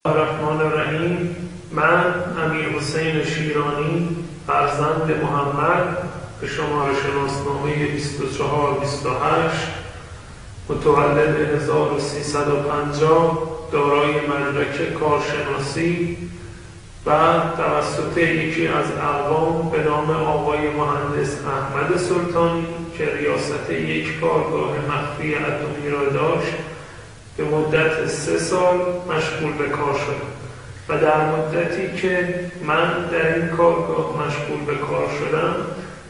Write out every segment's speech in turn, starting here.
الرحمن الرحیم. من امیرحسین شیرانی فرزند محمد به شماره شناسنامه 2428 متولد 1350 دارای مدرک کارشناسی و توسط یکی از اقوام به نام آقای مهندس احمد سلطانی که ریاست یک کارگاه مخفی اتمی را داشت به مدت 3 سال مشغول به کار شدم و در مدتی که من در این کارگاه مشغول به کار شدم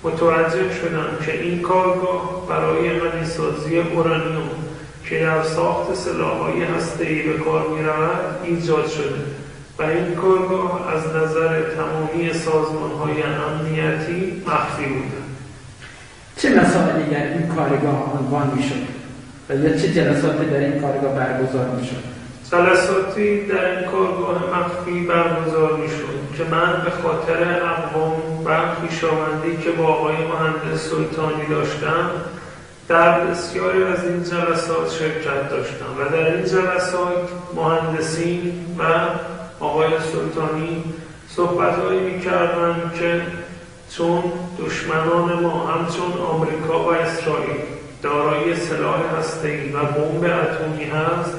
متوجه شدم که این کارگاه برای غنیسازی اورانیوم که در ساخت سلاح‌های هسته‌ای به کار می‌رود ایجاد شده و این کارگاه از نظر تمامی سازمان‌های امنیتی مخفی بود. چه مسائلی در این کارگاه عنوان می‌شد؟ یا چه جلساتی در این کارگاه برگزار می‌شد؟ جلساتی در این کارگاه مخفی برگزار می‌شد که من به خاطر اقوام و خویشاوندی که با آقای مهندس سلطانی داشتم در بسیاری از این جلسات شرکت داشتم و در این جلسات مهندسین و آقای سلطانی صحبت‌هایی می‌کردند که چون دشمنان ما همچون آمریکا و اسرائیل دارای سلاح هسته‌ای و بمب اتمی هست،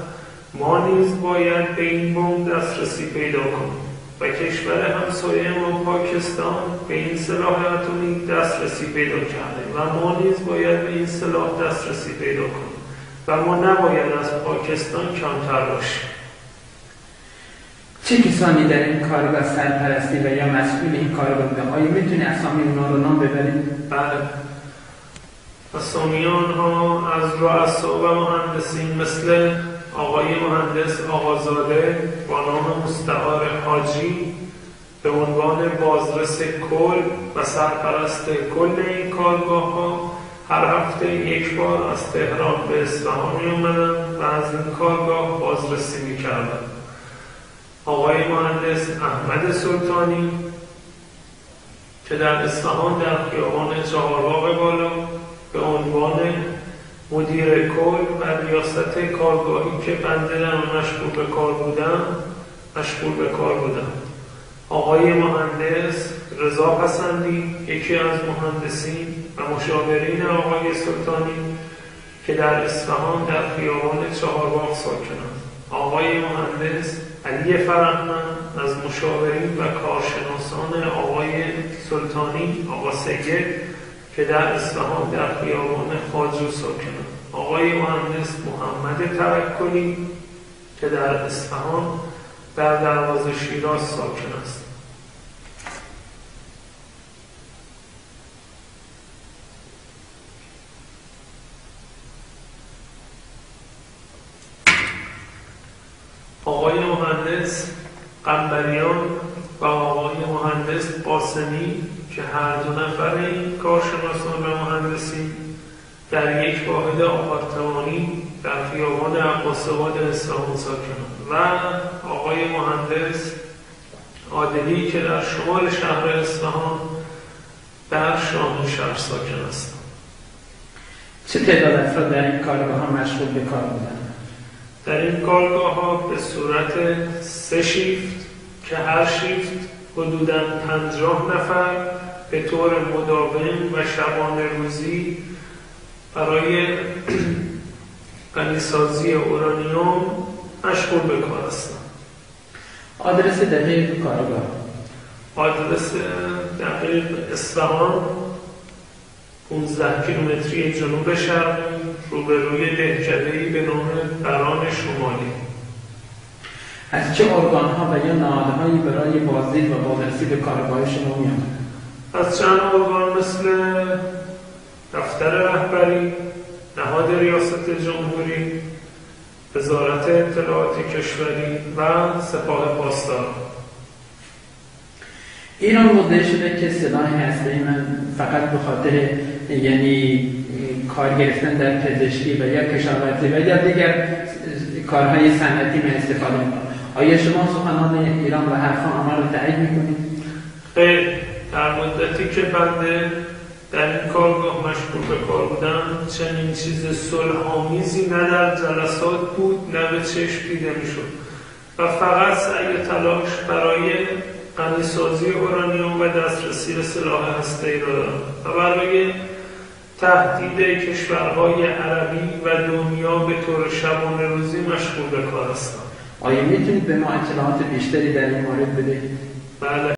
ما نیز باید به این بمب دسترسی پیدا کنیم و کشور همسایه ما پاکستان به این سلاح اتمی دسترسی پیدا کرده و ما نیز باید به این سلاح دسترسی پیدا کنیم و ما نباید از پاکستان کمتر باشیم. چه کسانی در این کارگاه سرپرستی و یا مسئول این کارگاه بودن؟ آیا میتونی اسامی اونا رو نام ببرید؟ بله. اسامی آنها از رؤسا و مهندسین مثل آقای مهندس آقازاده با نام مستعار حاجی به عنوان بازرس کل و سرپرست کل این کارگاه ها هر هفته یک بار از تهران به اصفهان می اومدن و از این کارگاه بازرسی می کردن. آقای مهندس احمد سلطانی که در اصفهان در خیابان چهارباغ بالا به عنوان مدیر کل و ریاست کارگاهی که بنده در مشغول به کار بودم. آقای مهندس رضا پسندی یکی از مهندسین و مشاورین آقای سلطانی که در اصفهان در خیابان چهارباغ ساکنند. آقای مهندس علی فرهمند از مشاورین و کارشناسان آقای سلطانی، آقا سید که در اصفهان در خیابان خواجو ساکنند. آقای مهندس محمد توکلی که در اصفهان در دروازه شیراز ساکن است. آقای مهندس قنبریان و آقای مهندس قاسمی که هر دو نفر این کارشناسان و مهندسی در یک واحد آپارتمانی در خیابان عباس‌آباد اصفهان ساکنند و آقای مهندس عادلی که در شمال شهر اصفهان در شاهنشهر ساکن است. چه تعداد افراد در این کارگاه ها مشغول به کار بودند؟ در این کارگاه ها به صورت 3 شیفت که هر شیفت حدوداً 50 نفر به طور مداوم و شبانه روزی برای غنیسازی اورانیوم مشغول به کار هستند. آدرس دقیق کارگاه؟ آدرس دقیق اصفهان 15 کیلومتری جنوب شرقی روبروی دهکده‌ای به نام بران شمالی. از چه ارگان‌ها و یا نهادهایی برای بازدید و بازرسی به کارگاه شما می‌آمدند؟ از چند ارگان مثل دفتر رهبری، نهاد ریاست جمهوری، وزارت اطلاعات کشوری و سپاه پاسداران. ایران مدعی شده که سلاح هسته‌ای من فقط به خاطر کار گرفتن در پزشکی و یا کشاورزی و یا دیگر کارهای صنعتی من استفاده می‌کنم. آیا شما سخنان ایران و حرفان آنها را تایید می‌کنید؟ خیر، در مدتی که بنده در این کارگاه مشغول به کار بودم چنین چیز صلح‌آمیزی نه در جلسات بود نه به چشم دیده می‌شد و فقط سعی تلاش برای غنیسازی اورانیوم و دسترسی به سلاح هسته‌ای را دارند و برای تهدید کشورهای عربی و دنیا به طور شبانه روزی مشغول به کار هستند. آیا میتونید به ما اطلاعات بیشتری در این مورد بدهید؟ بله.